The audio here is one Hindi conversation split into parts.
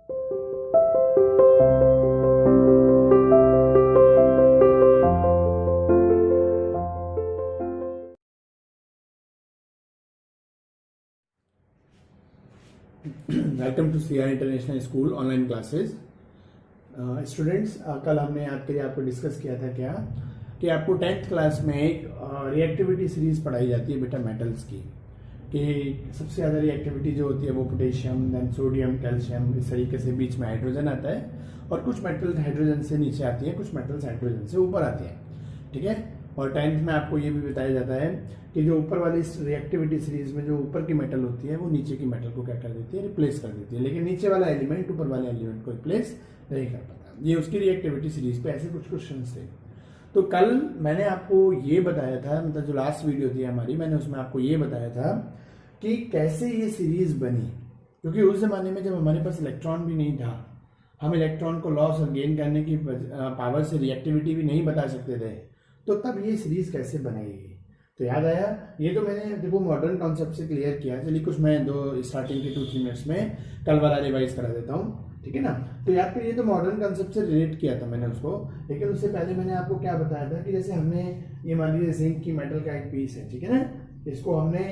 Welcome to CR international school online classes. Students, कल हमने आपको डिस्कस किया था क्या कि आपको 10th क्लास में एक रिएक्टिविटी सीरीज पढ़ाई जाती है बेटा मेटल्स की, कि सबसे ज़्यादा रिएक्टिविटी जो होती है वो पोटेशियम, देन सोडियम, कैल्शियम, इस तरीके से बीच में हाइड्रोजन आता है और कुछ मेटल्स हाइड्रोजन से नीचे आती है, कुछ मेटल्स हाइड्रोजन से ऊपर आती है। ठीक है। और 10th में आपको ये भी बताया जाता है कि जो ऊपर वाली रिएक्टिविटी सीरीज में जो ऊपर की मेटल होती है वो नीचे की मेटल को क्या कर देती है, रिप्लेस कर देती है, लेकिन नीचे वाला एलिमेंट ऊपर वाले एलिमेंट को रिप्लेस नहीं कर पाता। ये उसकी रिएक्टिविटी सीरीज पे ऐसे कुछ क्वेश्चन थे। तो कल मैंने आपको ये बताया था, मतलब जो लास्ट वीडियो थी हमारी, मैंने उसमें आपको ये बताया था कि कैसे ये सीरीज बनी, क्योंकि उस जमाने में जब हमारे पास इलेक्ट्रॉन भी नहीं था, हम इलेक्ट्रॉन को लॉस और गेन करने की पावर से रिएक्टिविटी भी नहीं बता सकते थे, तो तब ये सीरीज कैसे बनाई। तो याद आया, ये तो मैंने देखो मॉडर्न कॉन्सेप्ट से क्लियर किया। चलिए कुछ मैं दो स्टार्टिंग के 2-3 मिनट्स में कल वाला रिवाइज करा देता हूँ, ठीक है ना। तो याद करिए, तो मॉडर्न कॉन्सेप्ट से रिलेट किया था मैंने उसको, लेकिन उससे पहले मैंने आपको क्या बताया था कि जैसे हमने ये मान लीजिए जिंक की मेटल का एक पीस है, ठीक है ना, इसको हमने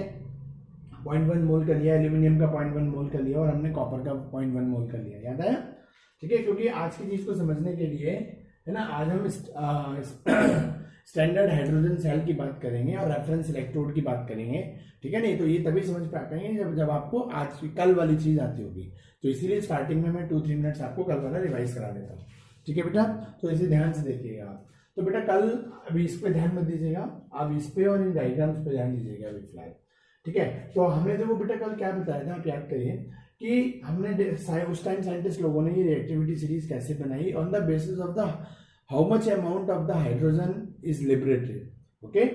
0.1 मोल कर लिया, एल्यूमिनियम का 0.1 मोल कर लिया और हमने कॉपर का 0.1 मोल कर लिया। याद आया, ठीक है। क्योंकि आज की चीज को समझने के लिए है ना, आज हम स्टैंडर्ड हाइड्रोजन सेल की बात करेंगे और रेफरेंस इलेक्ट्रोड की बात करेंगे, ठीक है। नहीं तो ये तभी समझ पाएंगे जब आपको आज की कल वाली चीज आती होगी। तो इसीलिए स्टार्टिंग में मैं 2-3 मिनट्स आपको कल वाला रिवाइज करा देता हूँ, ठीक है बेटा। तो इसे ध्यान से देखिएगा आप। तो बेटा कल अभी इस पे ध्यान मत दीजिएगा, आप इस पे और इन डायग्राम्स पे ध्यान दीजिएगा अभी फिलहाल, ठीक है। तो हमने देखो बेटा कल क्या बताया था, आप याद करिए कि हमने उस टाइम साइंटिस्ट लोगों ने ये रिएक्टिविटी सीरीज कैसे बनाई, on the basis of the how much amount of the hydrogen is liberated. Okay,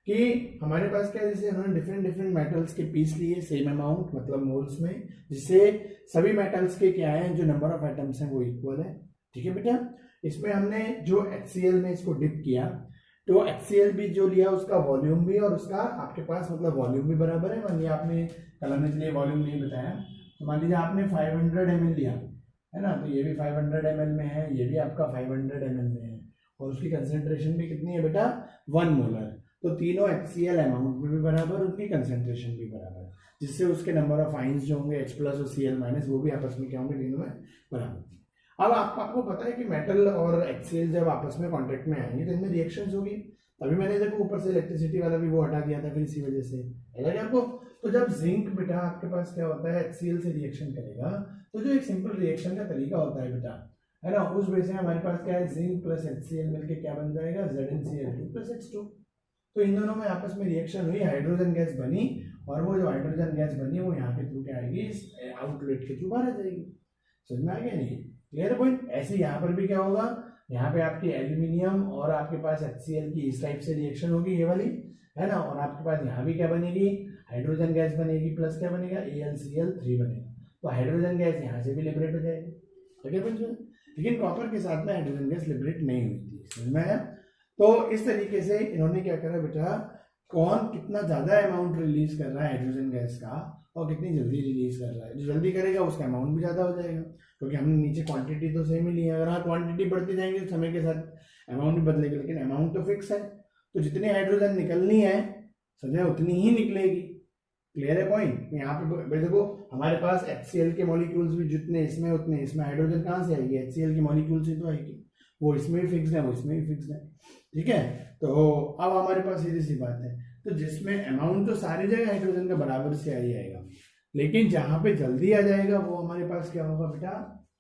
कि हमारे पास क्या है, जैसे उन्होंने डिफरेंट मेटल्स के पीस लिए सेम अमाउंट, मतलब मोल्स में, जिससे सभी मेटल्स के क्या है, जो नंबर ऑफ एटम्स हैं वो इक्वल है, ठीक है बेटा। इसमें हमने जो HCl में इसको डिप किया, तो HCl भी जो लिया उसका वॉल्यूम भी और उसका आपके पास मतलब वॉल्यूम भी बराबर है। मान लिया आपने, कल हमने चलिए वॉल्यूम नहीं बताया, तो मान लीजिए आपने 500 ml लिया है ना, तो ये भी 500 ml में है, ये भी आपका 500 ml में है, और उसकी कंसेंट्रेशन भी कितनी है बेटा, 1 मोलर। तो तीनों HCl अमाउंट में भी बराबर, उनकी कंसेंट्रेशन भी बराबर, जिससे उसके नंबर ऑफ आइंस जो होंगे H+ और Cl- वो भी आपस में क्या होंगे, तीनों में बराबर। अब आपको पता है कि मेटल और HCl जब आपस में कॉन्टेक्ट में आएंगे तो इनमें रिएक्शंस होगी। तभी मैंने देखो ऊपर से इलेक्ट्रिसिटी वाला भी वो हटा दिया था, फिर इसी वजह से है आपको। तो जब जिंक बेटा आपके पास क्या होता है, HCl से रिएक्शन करेगा, तो जो एक सिंपल रिएक्शन का तरीका होता है बेटा, है ना, उस वजह से हमारे पास क्या है, जिंक प्लस HCl मिलके क्या बन जाएगा, ZnCl2 + H2। तो इन दोनों में आपस में रिएक्शन हुई, हाइड्रोजन गैस बनी, और वो जो हाइड्रोजन गैस बनी वो यहाँ के थ्रू क्या आएगी, इस आउटलेट के थ्रू बाहर आ जाएगी। समझ में आ गया नहीं, क्लियर पॉइंट। ऐसे यहाँ पर भी क्या होगा, यहाँ पे आपकी एल्यूमिनियम और आपके पास HCl की इस टाइप से रिएक्शन होगी, ये वाली, है ना, और आपके पास यहाँ भी क्या बनेगी, हाइड्रोजन गैस बनेगी, प्लस क्या बनेगा, AlCl3 बनेगा। तो हाइड्रोजन गैस यहाँ से भी लिबरेट हो जाएगी, ठीक है। लेकिन कॉपर के साथ में हाइड्रोजन गैस लिबरेट नहीं हुई थी, समझ में आया। तो इस तरीके से इन्होंने क्या करा बेटा, कौन कितना ज्यादा अमाउंट रिलीज कर रहा है हाइड्रोजन गैस का और कितनी जल्दी रिलीज कर रहा है, जो जल्दी करेगा उसका अमाउंट भी ज्यादा हो जाएगा, क्योंकि हमने नीचे क्वांटिटी तो सेम ही ली है। अगर हाँ क्वांटिटी बढ़ती जाएंगी तो समय के साथ अमाउंट भी बदलेगा, लेकिन अमाउंट तो फिक्स है। तो जितनी हाइड्रोजन निकलनी है समझे, उतनी ही निकलेगी। क्लियर है पॉइंट। यहाँ पे देखो हमारे पास HCl के मॉलिक्यूल्स भी जितने इसमें उतने इसमें, हाइड्रोजन कहाँ से आएगी, HCl की मॉलिक्यूल्स ही तो आएगी, वो इसमें भी फिक्स है, वो इसमें भी फिक्स है, ठीक है। तो अब हमारे पास सीधी सी बात है, तो जिसमें अमाउंट तो सारी जगह हाइड्रोजन का बराबर से आ ही आएगा, लेकिन जहां पे जल्दी आ जाएगा वो हमारे पास क्या होगा बेटा,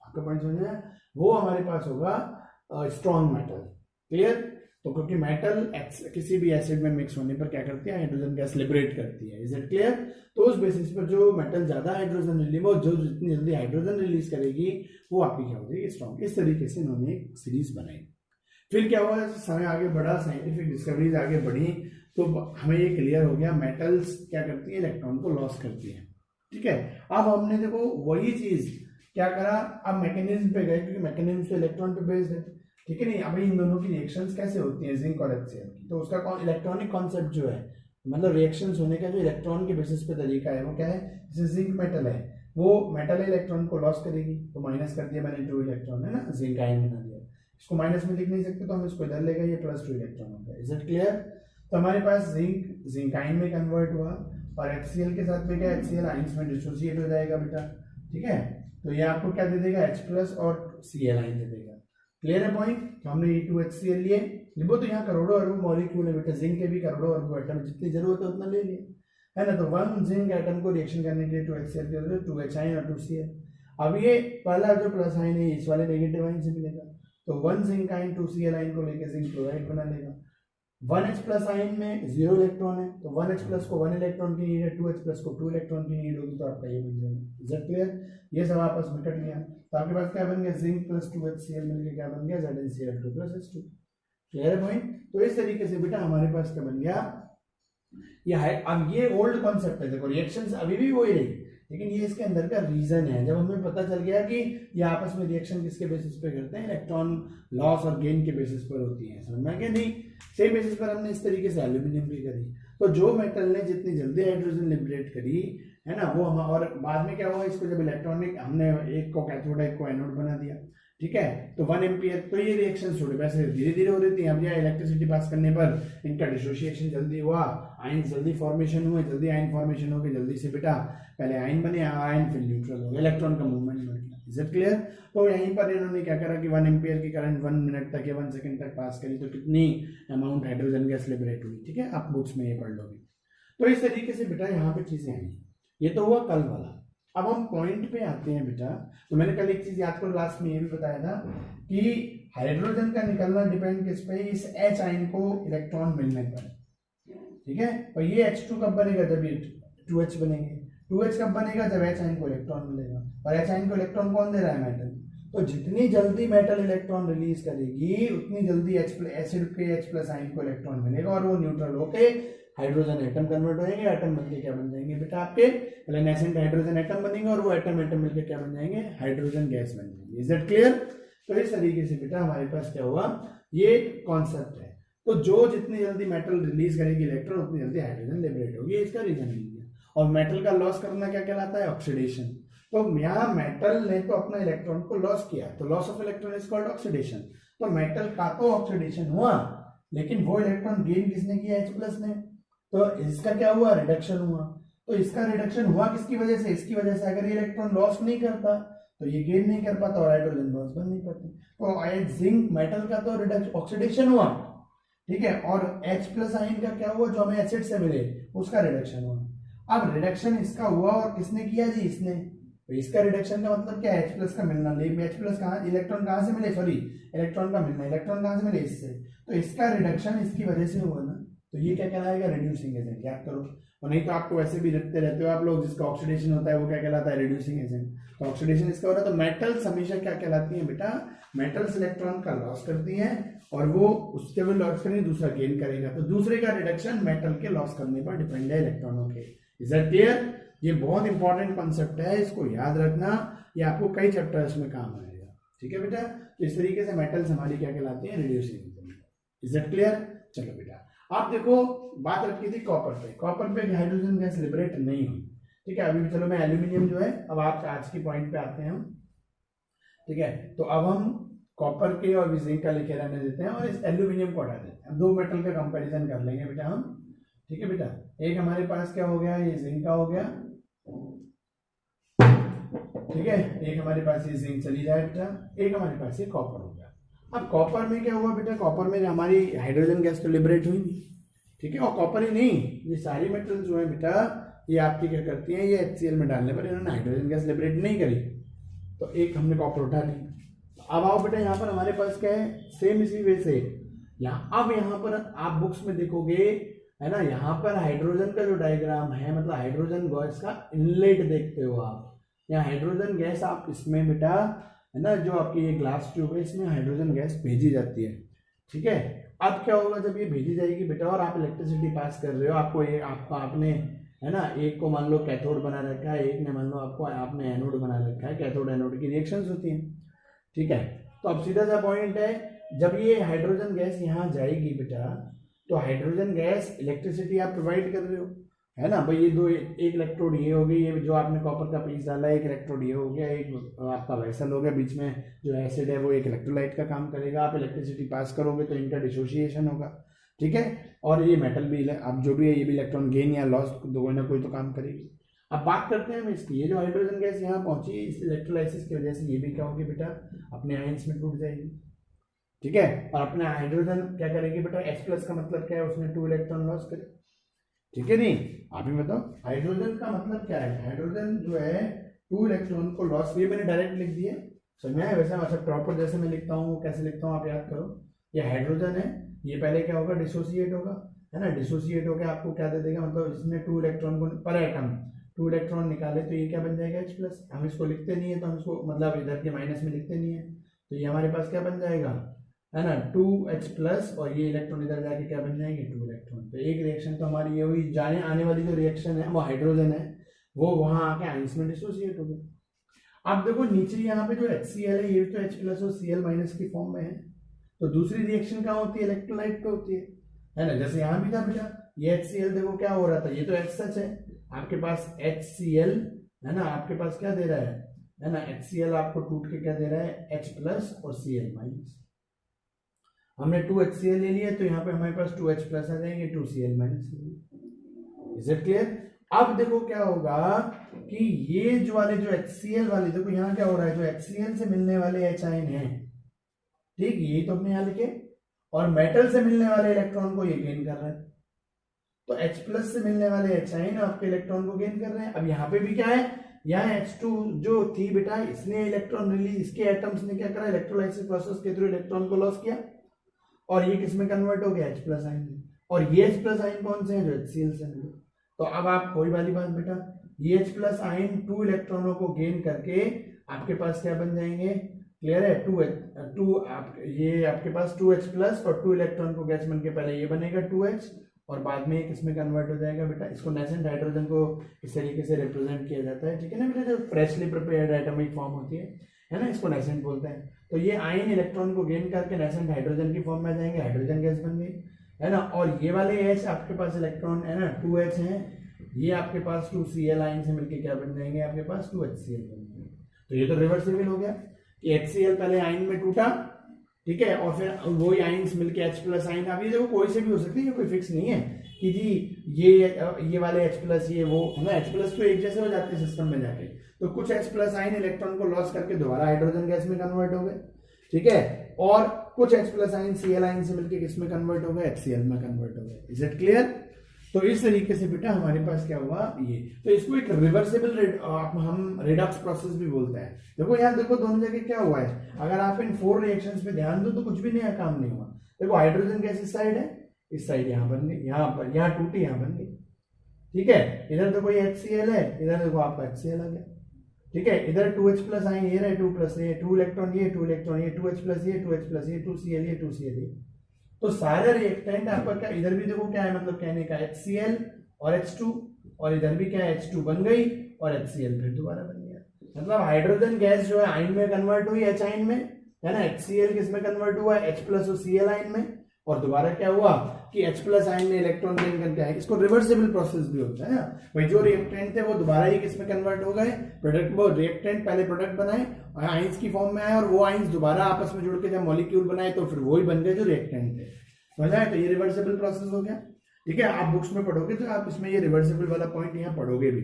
आपका पॉइंट समझ में, वो हमारे पास होगा स्ट्रॉन्ग मेटल। क्लियर। तो क्योंकि मेटल किसी भी एसिड में मिक्स होने पर क्या करती है, हाइड्रोजन गैस लिबरेट करती है, इज इट क्लियर। तो उस बेसिस पर जो मेटल ज्यादा हाइड्रोजन रिलीज, वो जो जितनी जल्दी हाइड्रोजन रिलीज करेगी वो आपकी क्या हो जाएगी, स्ट्रॉन्ग। इस तरीके से इन्होंने एक सीरीज बनाई। फिर क्या हुआ, समय आगे बढ़ा, साइंटिफिक डिस्कवरीज आगे बढ़ी, तो हमें ये क्लियर हो गया मेटल्स क्या करती है, इलेक्ट्रॉन को लॉस करती है, ठीक है। अब हमने देखो वही चीज क्या करा, अब मैकेनिज्म पे गए, क्योंकि मैकेनिज्म तो इलेक्ट्रॉन पे बेस्ड है, ठीक है। नहीं, अभी इन दोनों की रिएक्शंस कैसे होती हैं, जिंक और HCl की, तो उसका इलेक्ट्रॉनिक कॉन्सेप्ट जो है, मतलब रिएक्शंस होने का जो इलेक्ट्रॉन के बेसिस पे तरीका है वो क्या है, जैसे जिंक मेटल है, वो मेटल इलेक्ट्रॉन को लॉस करेगी, तो माइनस कर दिया मैंने 2 इलेक्ट्रॉन, है ना, जिंक आयन बना दिया। इसको माइनस में लिख नहीं सकते तो हम इसको इधर लेगा, ये प्लस 2 इलेक्ट्रॉन होता है। Is it clear? तो हमारे पास जिंक आयन में कन्वर्ट हुआ और HCl के साथ में क्या, HCl आयंस में डिसोसिएट हो जाएगा बेटा, ठीक है। तो ये आपको क्या दे देगा, H+ और Cl आयन दे देगा। क्लियर है पॉइंट? तो हमने ये 2HCl लिए, वो तो यहाँ करोड़ों अरबों मॉलिक्यूल है बेटा, जिंक के भी करोड़ों अरबों एटम, जितनी जरूरत है उतना ले लिए, है ना। तो 1 जिंक एटम को रिएक्शन करने के लिए 2HCl के लिए 2H आयन और 2Cl। अब ये पहला जो प्लस आयन है इस वाले नेगेटिव आयन से मिलेगा, तो 1 जिंक आयन 2Cl आयन को लेकर जिंक क्लोराइड बना लेगा। 1H+ आयन में 0 इलेक्ट्रॉन है, तो 1H+ को 1 इलेक्ट्रॉन की नीड है, 2H+ को 2 इलेक्ट्रॉन की नीड होगी, तो आपका ये बन जाएगा। Is that clear? ये सब आपस में कट गया, तो आपके पास क्या बन गया, जिंक प्लस 2HCl मिलकर क्या बन गया, ZnCl2 प्लस H2। क्लियर है पॉइंट? तो इस तरीके से बेटा हमारे पास क्या बन गया, ये है। अब ये ओल्ड कॉन्सेप्ट है, देखो रिएक्शंस अभी भी वही रही, लेकिन ये इसके अंदर का रीजन है। जब हमें पता चल गया कि ये आपस में रिएक्शन किसके बेसिस पे करते हैं, इलेक्ट्रॉन लॉस और गेन के बेसिस पर होती है, समझ में आ गया? नहीं, सेम बेसिस पर हमने इस तरीके से एल्यूमिनियम भी करी। तो जो मेटल ने जितनी जल्दी हाइड्रोजन लिबरेट करी, है ना, वो हम, और बाद में क्या हुआ, इसको जब इलेक्ट्रॉनिक हमने एक को कैथोड एक को एनोड बना दिया, ठीक है, तो 1 एम्पियर, तो ये रिएक्शन थोड़े वैसे धीरे धीरे हो रही थी। अब यहाँ इलेक्ट्रिसिटी पास करने पर इनका डिसोसिएशन जल्दी हुआ, आयन जल्दी फॉर्मेशन हुए, जल्दी आयन फॉर्मेशन हो गई, जल्दी से बेटा पहले आयन बने, आयन फिर न्यूट्रल हो गया, इलेक्ट्रॉन का मूवमेंट बढ़ गया। Is it clear? तो यहीं पर इन्होंने क्या करा कि 1 एम्पियर की करंट 1 मिनट तक या 1 सेकंड तक पास करी, तो कितनी अमाउंट हाइड्रोजन गैस लिबरेट हुई, ठीक है, आप बुक्स में ये पढ़ लोगे। तो इस तरीके से बेटा यहाँ पे चीजें आई। ये तो हुआ कल वाला। अब हम पॉइंट पे आते हैं बेटा। तो मैंने कल एक चीज याद करो, लास्ट में ये भी बताया था कि हाइड्रोजन का निकलना डिपेंड किस पे, इस H आयन को इलेक्ट्रॉन मिलने पर, ठीक है। और ये H2 कब बनेगा, जब ये 2H बनेंगे। 2H कब बनेगा, जब H आयन को इलेक्ट्रॉन मिलेगा, और H आयन को इलेक्ट्रॉन कौन दे रहा है, मेटल। तो जितनी जल्दी मेटल इलेक्ट्रॉन रिलीज करेगी उतनी जल्दी एसिड के H+ आयन को इलेक्ट्रॉन मिलेगा, और वो न्यूट्रल होके हाइड्रोजन एटम कन्वर्ट होंगे, एटम बनके क्या बन जाएंगे बेटा, आपके पहले नेसेंट हाइड्रोजन एटम बनेंगे, और वो एटम मिलकर क्या बन जाएंगे, हाइड्रोजन गैस बन जाएंगे। Is that clear? तो इस तरीके से बेटा हमारे पास क्या हुआ, ये कॉन्सेप्ट है। तो जो जितनी जल्दी मेटल रिलीज करेगी इलेक्ट्रॉन, उतनी जल्दी हाइड्रोजन लिबरेट होगी, इसका रीजन मिल गया। और मेटल का लॉस करना क्या कहलाता है, ऑक्सीडेशन। तो यहाँ मेटल ने तो अपना इलेक्ट्रॉन को लॉस किया, तो loss of electron is called oxidation. तो मेटल का तो ऑक्सीडेशन हुआ, लेकिन वो इलेक्ट्रॉन गेन किसने किया, H+ ने। तो इसका क्या हुआ, रिडक्शन हुआ। तो इसका रिडक्शन हुआ किसकी वजह से, इसकी वजह से। अगर ये इलेक्ट्रॉन लॉस नहीं करता तो ये गेन नहीं कर पाता, और हाइड्रोजन बॉन्ड्स बन नहीं पाते। तो जिंक मेटल का तो रिडक्शन, ऑक्सीडेशन हुआ, ठीक है, और H+ आयन का क्या हुआ, जो हमें एसिड से मिले उसका रिडक्शन हुआ। अब रिडक्शन इसका हुआ, और किसने किया जी, इसने। तो इसका रिडक्शन का मतलब क्या है, H+ का मिलना। लेकिन H+ कहाँ, इलेक्ट्रॉन कहाँ से मिले, सॉरी इलेक्ट्रॉन का मिलना, इलेक्ट्रॉन कहाँ से मिले, इससे। तो इसका रिडक्शन इसकी वजह से हुआ ना, तो ये क्या कहलाएगा, रिड्यूसिंग एजेंट। याद करो, और नहीं तो आपको वैसे भी रखते रहते हो आप लोग, जिसका ऑक्सीडेशन होता है वो क्या कहलाता है, रिड्यूसिंग एजेंट। तो ऑक्सीडेशन इसका हो रहा है। तो मेटल्स हमेशा क्या कहलाती हैं बेटा, मेटल्स इलेक्ट्रॉन का लॉस करती हैं, और वो उसके भी लॉस करेंगे, दूसरा गेन करेगा। तो दूसरे का रिडक्शन मेटल के लॉस करने पर डिपेंड है, इलेक्ट्रॉनों के। Is that clear? ये बहुत इंपॉर्टेंट कॉन्सेप्ट है, इसको याद रखना, ये आपको कई चैप्टर्स में काम आएगा, ठीक है बेटा। तो इस तरीके से मेटल्स हमारी क्या कहलाती हैं, reducing agent. Is that clear? चलो बेटा, आप देखो बात रखी थी कॉपर पे। कॉपर पे हाइड्रोजन गैस लिबरेट नहीं हुई, ठीक है। अभी चलो मैं एल्यूमिनियम जो है, अब आप आज की पॉइंट पे आते हैं हम, ठीक है। तो अब हम कॉपर के और जिंक का लेके रहने देते हैं, और इस एल्यूमिनियम को हटा देते हैं। दो मेटल का कंपैरिजन कर लेंगे बेटा हम, ठीक है बेटा। एक हमारे पास क्या हो गया, ये जिंक का हो गया, ठीक है। एक हमारे पास ये जिंक चली जाए बेटा, एक हमारे पास ये कॉपर हो गया। अब कॉपर में क्या हुआ बेटा, कॉपर में हमारी हाइड्रोजन गैस तो लिबरेट हुई नहीं, ठीक है। और कॉपर ही नहीं, ये सारी मेटल जो है बेटा, ये आपकी क्या करती हैं, ये HCl में डालने पर इन्होंने हाइड्रोजन गैस लिबरेट नहीं करी, तो एक हमने कॉपर उठा ली। अब आओ बेटा, यहाँ पर हमारे पास क्या है, सेम इसी वे से यहाँ, अब यहाँ पर आप बुक्स में देखोगे, है ना, यहाँ पर हाइड्रोजन का जो डायग्राम है, मतलब हाइड्रोजन गैस का इनलेट देखते हो आप। यहाँ हाइड्रोजन गैस आप इसमें बेटा, है ना, जो आपकी ये ग्लास ट्यूब है, इसमें हाइड्रोजन गैस भेजी जाती है, ठीक है। अब क्या होगा, जब ये भेजी जाएगी बेटा, और आप इलेक्ट्रिसिटी पास कर रहे हो, आपको ये आपने, है ना, एक को मान लो कैथोड बना रखा है, एक ने मान लो आपने एनोड बना रखा है। कैथोड एनोड की रिएक्शंस होती हैं, ठीक है। तो अब सीधा सा पॉइंट है, जब ये हाइड्रोजन गैस यहाँ जाएगी बेटा, तो हाइड्रोजन गैस इलेक्ट्रिसिटी आप प्रोवाइड कर रहे हो, है ना भाई। ये दो, एक इलेक्ट्रोड ये हो गई, ये जो आपने कॉपर का पीस डाला, एक इलेक्ट्रोड ये हो गया, एक आपका वेसल हो गया, बीच में जो एसिड है वो एक इलेक्ट्रोलाइट का काम करेगा। आप इलेक्ट्रिसिटी पास करोगे तो इनका डिसोसिएशन होगा, ठीक है। और ये मेटल भी, अब जो भी है ये भी इलेक्ट्रॉन गेन या लॉस कोई ना कोई तो काम करेगी। अब बात करते हैं हम इसकी, ये जो हाइड्रोजन गैस यहाँ पहुंची इस इलेक्ट्रोलाइसिस की वजह से ये भी क्या होगी बेटा, अपने आयंस में टूट जाएगी, ठीक है। और अपना हाइड्रोजन क्या करेगी बेटा, H+ का मतलब क्या है, उसने 2 इलेक्ट्रॉन लॉस करे, ठीक है। नहीं आप ही बताओ हाइड्रोजन का मतलब क्या है। हाइड्रोजन जो है 2 इलेक्ट्रॉन को लॉस, ये मैंने डायरेक्ट लिख दिए, समझ में आया। वैसे मतलब प्रॉपर जैसे मैं लिखता हूँ कैसे लिखता हूँ आप याद करो। ये हाइड्रोजन है, ये पहले क्या होगा, डिसोसिएट होगा, है ना। डिसोसिएट होकर आपको क्या दे देगा, मतलब इसने 2 इलेक्ट्रॉन को पर एटम 2 इलेक्ट्रॉन निकाले तो ये क्या बन जाएगा, H+। हम इसको लिखते नहीं है तो हम इसको मतलब इधर के माइनस में लिखते नहीं है, तो ये हमारे पास क्या बन जाएगा, है ना, 2H+। और ये इलेक्ट्रॉन इधर जाके क्या बन जाएंगे, 2 इलेक्ट्रॉन। तो एक रिएक्शन तो हमारी ये हुई, जाने आने वाली जो रिएक्शन है वो हाइड्रोजन है, वो वहां आके आइंस में डिसोसिएट हो गया। अब देखो नीचे यहाँ पे जो HCl है, ये तो H+ और Cl- की फॉर्म में है, तो दूसरी रिएक्शन कहाँ होती है, इलेक्ट्रोलाइट पे होती है ना। जैसे यहाँ भी था बेटा, ये HCl देखो क्या हो रहा था, ये तो H सच है, आपके पास HCl है ना, आपके पास क्या दे रहा है ना, HCl आपको टूट के क्या दे रहा है, H+ और Cl-। हमने 2HCl ले लिया तो यहाँ पे हमारे पास 2H+ आ जाएंगे, 2Cl-। Is it clear. अब देखो क्या होगा कि ये जो वाले जो HCl वाले, देखो यहाँ क्या हो रहा है, जो HCl से मिलने वाले H आयन है, ठीक, यही तो अपने यहाँ लिखे, और मेटल से मिलने वाले इलेक्ट्रॉन को ये गेन कर रहा है, तो H+ से मिलने वाले H आयन आपके इलेक्ट्रॉन को गेन कर रहे हैं। अब यहाँ पे भी क्या है, यहाँ H2 जो थी बेटा, इसने इलेक्ट्रॉन रिलीज, इसके एटम्स ने क्या करा, इलेक्ट्रोलाइसिस प्रोसेस के थ्रू इलेक्ट्रॉन को लॉस किया, और ये किसमें कन्वर्ट हो गया, H+ आयन में। और ये H+ आयन कौन से हैं, जो HCl से मिले। तो अब आप कोई वाली बात बेटा, ये H+ आयन 2 इलेक्ट्रॉनों को गेन करके आपके पास क्या बन जाएंगे, क्लियर है, 2 ये आपके पास 2H+ और 2 इलेक्ट्रॉन को गैस बन के पहले ये बनेगा 2H, और बाद में किसमें कन्वर्ट हो जाएगा बेटा, इसको नेसेंट हाइड्रोजन को इस तरीके से रिप्रेजेंट किया जाता है, ठीक है ना बेटा। जो फ्रेशली प्रिपेयर्ड एटॉमिक फॉर्म होती है ना, इसको नेसेंट बोलते हैं। तो ये आयन इलेक्ट्रॉन को गेन करके नेसेंट हाइड्रोजन की फॉर्म में आ जाएंगे, हाइड्रोजन गैस बन गई, है ना। और ये वाले H आपके पास इलेक्ट्रॉन है ना 2H है, ये आपके पास 2Cl आयन से मिलकर क्या बन जाएंगे, आपके पास 2HCl बन जाएंगे। तो ये तो रिवर्सिबल हो गया कि HCl पहले आयन में टूटा, ठीक है, और फिर वही आयन्स मिलके H+ आयन। अब ये देखो कोई से भी हो सकती है, कोई फिक्स नहीं है कि जी ये वाले H+ ये वो, है ना, H+ तो एक जैसे हो जाते हैं सिस्टम में जाके। तो कुछ H+ आयन इलेक्ट्रॉन को लॉस करके दोबारा हाइड्रोजन गैस में कन्वर्ट हो गए, ठीक है, और कुछ H+ आयन Cl आयन से मिलके किसमें कन्वर्ट हो गए, HCl में कन्वर्ट हो गए। Is it clear. तो इस तरीके से बेटा हमारे पास क्या हुआ ये, तो इसको एक रिवर्सिबल हम रेडॉक्स प्रोसेस भी बोलते हैं। देखो यहाँ देखो दोनों जगह क्या हुआ है, अगर आप इन 4 रिएक्शंस पे ध्यान दो तो कुछ भी नया काम नहीं हुआ। देखो हाइड्रोजन गैस इस साइड है, इस साइड यहाँ बन गई, यहाँ पर यहाँ टूटी, यहाँ बन गई, ठीक है। इधर देखो ये HCl है, इधर देखो आपका HCl आ गया, ठीक है। इधर 2H+ आए, ये रहे 2+ ये 2 इलेक्ट्रॉन, ये 2 इलेक्ट्रॉन, ये 2H+ ये 2H+, ये 2Cl ये 2Cl ये। तो सारे रिएक्टेंट आपका क्या, इधर भी देखो क्या है, मतलब कहने का HCl और H2, और इधर भी क्या है, H2 बन गई और HCl फिर दोबारा बन गया। मतलब हाइड्रोजन गैस जो है आयन में कन्वर्ट हुई H आयन में, है ना, HCl किस में कन्वर्ट हुआ, H+ और Cl आयन में, और दोबारा क्या हुआ कि H+ आयन ने इलेक्ट्रॉन गेन करके आया। इसको रिवर्सिबल प्रोसेस भी होता है ना भाई, जो रिएक्टेंट थे वो दोबारा ही किसमें कन्वर्ट हो गए, प्रोडक्ट। वो रिएक्टेंट पहले प्रोडक्ट बनाए और आयंस की फॉर्म में आए, और वो आयंस दोबारा आपस में जुड़ के जब मॉलिक्यूल बनाए तो फिर वही बन गए जो रिएक्टेंट थे, समझ आए। तो ये रिवर्सिबल प्रोसेस हो गया, ठीक है। आप बुक्स में पढ़ोगे तो आप इसमें ये रिवर्सिबल वाला पॉइंट यहाँ पढ़ोगे भी,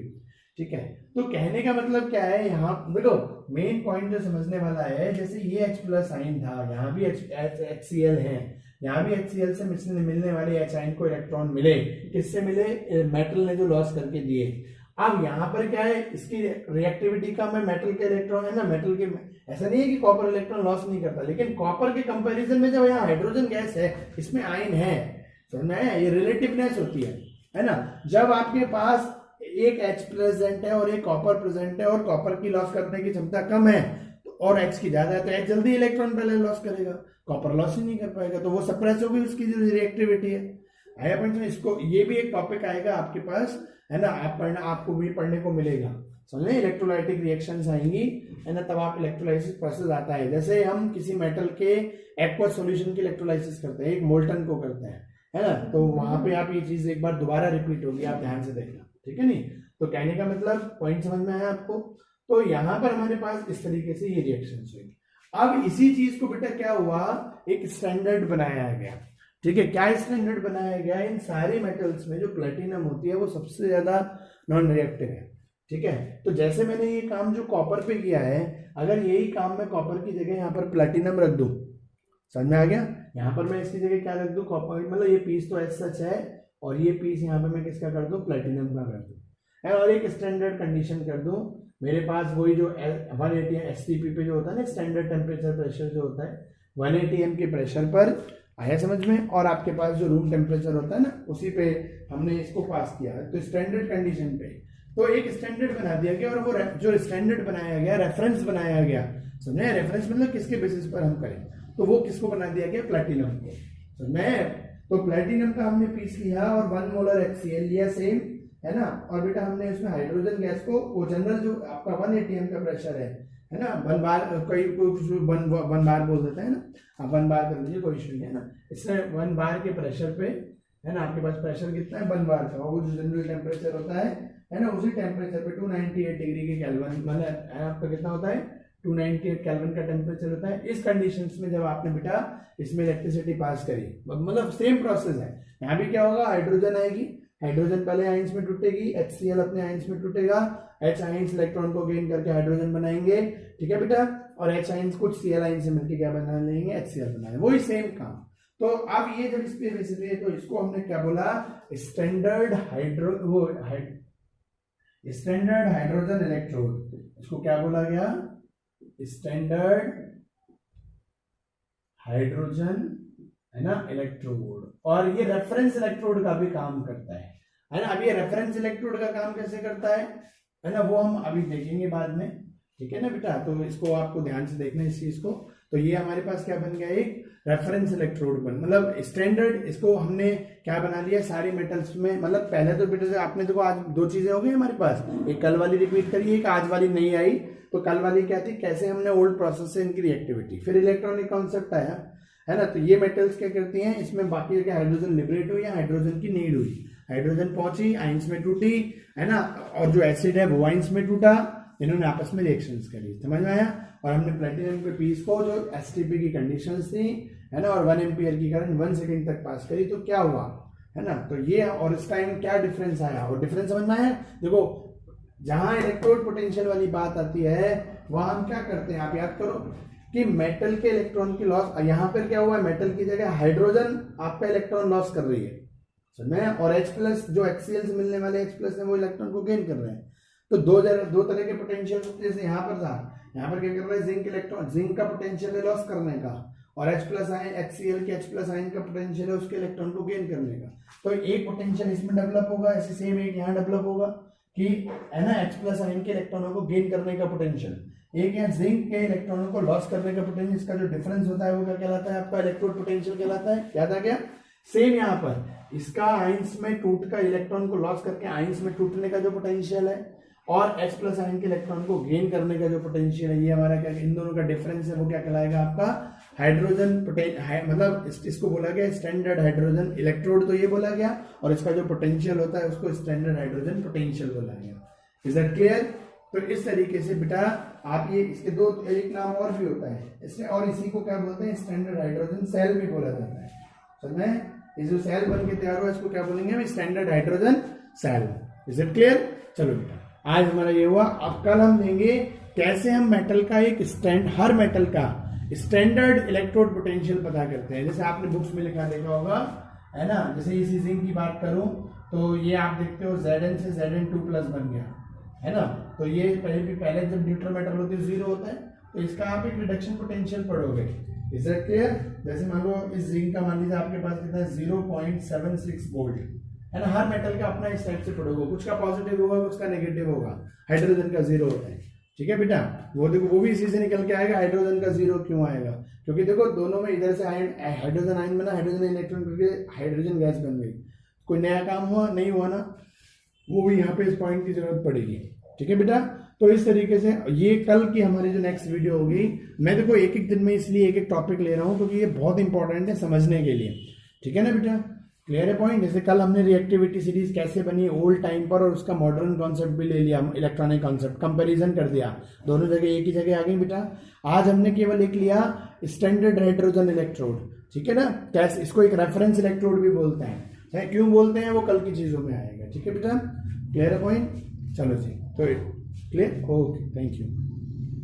ठीक है। तो कहने का मतलब क्या है, यहाँ देखो मेन पॉइंट जो समझने वाला है, जैसे ये H+ आयन था, यहाँ भी HCl है, यहाँ भी HCl से मिलने वाले H आयन को इलेक्ट्रॉन मिले, किससे मिले, मेटल ने जो लॉस करके दिए। अब यहाँ पर क्या है, इसकी रिएक्टिविटी कम है, मेटल के इलेक्ट्रॉन है ना, मेटल के, ऐसा नहीं है कि कॉपर इलेक्ट्रॉन लॉस नहीं करता, लेकिन कॉपर के कंपैरिजन में जब यहाँ हाइड्रोजन गैस है, इसमें आयन है, समझ में आया, ये रिलेटिवनेस होती है ना। जब आपके पास एक H प्रेजेंट है और एक कॉपर प्रेजेंट है, और कॉपर की लॉस करने की क्षमता कम है और H की ज्यादा है, तो H जल्दी इलेक्ट्रॉन पहले लॉस करेगा, कॉपर लॉस ही नहीं कर पाएगा, तो वो सप्रेस होगी उसकी जो रिएक्टिविटी है। आया पॉइंट में, इसको ये भी एक टॉपिक आएगा आपके पास, है ना, आपको भी पढ़ने को मिलेगा, समझ लें, इलेक्ट्रोलाइटिक रिएक्शंस आएंगी, है ना, तब आप इलेक्ट्रोलाइसिस प्रोसेस आता है। जैसे हम किसी मेटल के एक्वस सॉल्यूशन की इलेक्ट्रोलाइसिस करते हैं, एक मोल्टन को करते हैं, है ना। तो वहां पे आप ये चीज एक बार दोबारा रिपीट होगी, आप ध्यान से देखना, ठीक है नहीं। तो कहने का मतलब पॉइंट समझ में आया आपको। तो यहाँ पर हमारे पास इस तरीके से ये रिएक्शन हुई। अब इसी चीज को बेटा क्या हुआ, एक स्टैंडर्ड बनाया गया, ठीक है। क्या स्टैंडर्ड बनाया गया, इन सारे मेटल्स में जो प्लेटिनम होती है वो सबसे ज्यादा नॉन रिएक्टिव है, ठीक है। तो जैसे मैंने ये काम जो कॉपर पे किया है, अगर यही काम मैं कॉपर की जगह यहाँ पर प्लेटिनम रख दूं, समझ में आ गया। यहाँ पर मैं इसकी जगह क्या रख दूं, कॉपर, मतलब ये पीस तो ऐसा सच है, और ये पीस यहाँ पर मैं किसका कर दूं, प्लेटिनम का कर दूं, और एक स्टैंडर्ड कंडीशन कर दूं। मेरे पास वही जो 180 STP पे जो होता है ना, स्टैंडर्ड टेम्परेचर प्रेशर जो होता है 180 m के प्रेशर पर, आया समझ में। और आपके पास जो रूम टेम्परेचर होता है ना, उसी पे हमने इसको पास किया है, तो स्टैंडर्ड कंडीशन पे तो एक स्टैंडर्ड बना दिया गया। और वो जो स्टैंडर्ड बनाया गया, रेफरेंस बनाया गया, समझे। रेफरेंस मतलब किसके बेसिस पर हम करें, तो वो किसको बना दिया गया, प्लेटिनम को, समझे। तो प्लेटिनम का हमने पीस लिया और 1 मोलर HCl लिया, सेम है ना। और बेटा हमने उसमें हाइड्रोजन गैस को, वो जनरल जो आपका 180 m का प्रेशर है ना, 1 बार, कई कोई 1 बार बोल देता है ना, आप 1 बार कर लीजिए, कोई इशू नहीं है ना। इससे 1 बार के प्रेशर पे है ना, आपके पास प्रेशर कितना है 1 बार का, और वो जो जनरल टेम्परेचर होता है ना, उसी टेम्परेचर पे 298 डिग्री के केल्विन, मतलब आपका कितना होता है 298 केल्विन का टेम्परेचर होता है। इस कंडीशंस में जब आपने बेटा इसमें इलेक्ट्रिसिटी पास करी, मतलब सेम प्रोसेस है। यहाँ भी क्या होगा, हाइड्रोजन आएगी, हाइड्रोजन पहले आयंस में टूटेगी, HCl अपने आयंस में टूटेगा, H आयंस इलेक्ट्रॉन को गेन करके हाइड्रोजन बनाएंगे, ठीक है बेटा। और H आयंस कुछ Cl आयंस से मिलकर क्या बना लेंगे, HCl बना, वही सेम काम। तो अब ये जब इस पे बेसिस है, तो इसको हमने क्या बोला, स्टैंडर्ड स्टैंडर्ड हाइड्रोजन इलेक्ट्रोड, इसको क्या बोला गया, स्टैंडर्ड हाइड्रोजन, है ना, इलेक्ट्रोड। और ये रेफरेंस इलेक्ट्रोड का भी काम करता है ना। अब ये रेफरेंस इलेक्ट्रोड का काम कैसे करता है ना, वो हम अभी देखेंगे बाद में, ठीक है ना बेटा। तो इसको आपको ध्यान से देखना इस चीज को। तो ये हमारे पास क्या बन गया, एक रेफरेंस इलेक्ट्रोड बन, मतलब स्टैंडर्ड। इसको हमने क्या बना लिया, सारे मेटल्स में, मतलब पहले तो बेटा आपने देखो आज 2 चीजें हो गई हमारे पास, एक कल वाली रिपीट करी, एक आज वाली नहीं आई। तो कल वाली क्या थी, कैसे हमने ओल्ड प्रोसेस से इनकी रिएक्टिविटी, फिर इलेक्ट्रॉनिक कॉन्सेप्ट आया, है ना। तो ये मेटल्स क्या करती हैं, इसमें बाकी के हाइड्रोजन लिबरेट हुई या हाइड्रोजन की नीड हुई, हाइड्रोजन पहुंची, आइंस में टूटी, है ना, और जो एसिड है वो आइंस में टूटा, इन्होंने आपस में रिएक्शंस करी, समझ में आया। और हमने प्लेटिनम के पीस को जो STP की कंडीशंस थी, है ना, और 1 एम्पियर की करंट 1 सेकंड तक पास करी, तो क्या हुआ, है ना। तो ये, और इस टाइम क्या डिफरेंस आया, और डिफरेंस समझ में आया। देखो जहां इलेक्ट्रोड पोटेंशियल वाली बात आती है, वहां हम क्या करते हैं, आप याद करो कि मेटल के इलेक्ट्रॉन की लॉस, यहाँ पर क्या हुआ है, मेटल की जगह हाइड्रोजन आपका इलेक्ट्रॉन लॉस कर रही है, समझ, और H+ जो HCl से मिलने वाले H+ है वो इलेक्ट्रॉन को गेन कर रहे हैं। तो दो तरह के पोटेंशियल, जैसे यहाँ पर था, यहाँ पर क्या कर रहा है, जिंक इलेक्ट्रॉन, जिंक का पोटेंशियल है लॉस करने का, और H+ आयन, HCl के H+ आयन का पोटेंशियल है उसके इलेक्ट्रॉन को गेन करने का। तो एक पोटेंशियल इसमें डेवलप होगा, ऐसे सेम एक यहाँ डेवलप होगा कि, है ना, H+ आयन के इलेक्ट्रॉनों को गेन करने का पोटेंशियल, एक यहाँ जिंक के इलेक्ट्रॉनों को लॉस करने का पोटेंशियल। इसका जो डिफरेंस होता है वो क्या कहलाता है, आपका इलेक्ट्रोड पोटेंशियल कहलाता है, याद आ गया। सेम यहाँ पर इसका आइंस में टूट का इलेक्ट्रॉन को लॉस करके आइंस में टूटने का जो पोटेंशियल है, और H+ आयन के इलेक्ट्रॉन को गेन करने का जो पोटेंशियल है, ये हमारा क्या, इन दोनों का डिफरेंस है, वो क्या कहलाएगा आपका हाइड्रोजन मतलब इसको बोला गया स्टैंडर्ड हाइड्रोजन इलेक्ट्रोड, तो ये बोला गया। और इसका जो पोटेंशियल होता है उसको स्टैंडर्ड हाइड्रोजन पोटेंशियल बोला गया। Is that clear. तो इस तरीके से बेटा आप ये, इसके दो, एक नाम और भी होता है इससे, और इसी को क्या बोलते हैं, स्टैंडर्ड हाइड्रोजन सेल भी बोला जाता है, समझ में। ये जो सेल बन के तैयार हुआ इसको क्या बोलेंगे, standard hydrogen cell. Is it clear. चलो बेटा आज हमारा ये हुआ। अब कल हम देंगे कैसे हम मेटल का एक हर मेटल का स्टैंडर्ड इलेक्ट्रोड पोटेंशियल पता करते हैं। जैसे आपने बुक्स में लिखा देखा होगा, है ना। जैसे इसी जिंक की बात करूं तो ये आप देखते हो Zn से Zn2+ बन गया, है ना। तो ये पहले जब न्यूट्रल मेटल होती है 0 होता है, तो इसका आप एक रिडक्शन पोटेंशियल पढ़ोगे। Is that clear. जैसे मान लो इस जिंक का मान लीजिए आपके पास कितना है 0.76 वोल्ट, है ना। हर मेटल का अपना इस टाइप से पढ़ोगे, कुछ का पॉजिटिव होगा कुछ का नेगेटिव होगा। हाइड्रोजन का 0 होता है, ठीक है बेटा। वो देखो वो भी इसी से निकल के आएगा, हाइड्रोजन का 0 क्यों आएगा, क्योंकि देखो दोनों में इधर से हाइड्रोजन आयन बना, हाइड्रोजन इलेक्ट्रॉन करके हाइड्रोजन गैस बन गई। कोई नया काम हुआ नहीं हुआ ना, वो भी यहाँ पे इस पॉइंट की जरूरत पड़ेगी, ठीक है बेटा। तो इस तरीके से ये कल की हमारी जो नेक्स्ट वीडियो होगी, मैं देखो एक एक दिन में इसलिए एक एक टॉपिक ले रहा हूँ क्योंकि ये बहुत इंपॉर्टेंट है समझने के लिए, ठीक है ना बेटा। क्लियर है पॉइंट। जैसे कल हमने रिएक्टिविटी सीरीज कैसे बनी ओल्ड टाइम पर, और उसका मॉडर्न कॉन्सेप्ट भी ले लिया, इलेक्ट्रॉनिक कॉन्सेप्ट, कंपैरिजन कर दिया, दोनों जगह एक ही जगह आ गई बेटा। आज हमने केवल एक लिया स्टैंडर्ड हाइड्रोजन इलेक्ट्रोड, ठीक है ना, कैसे इसको एक रेफरेंस इलेक्ट्रोड भी बोलते हैं, क्यों बोलते हैं वो कल की चीजों में आएगा, ठीक है बेटा। क्लियर है पॉइंट, चलो जी, तो क्लियर, ओके, थैंक यू।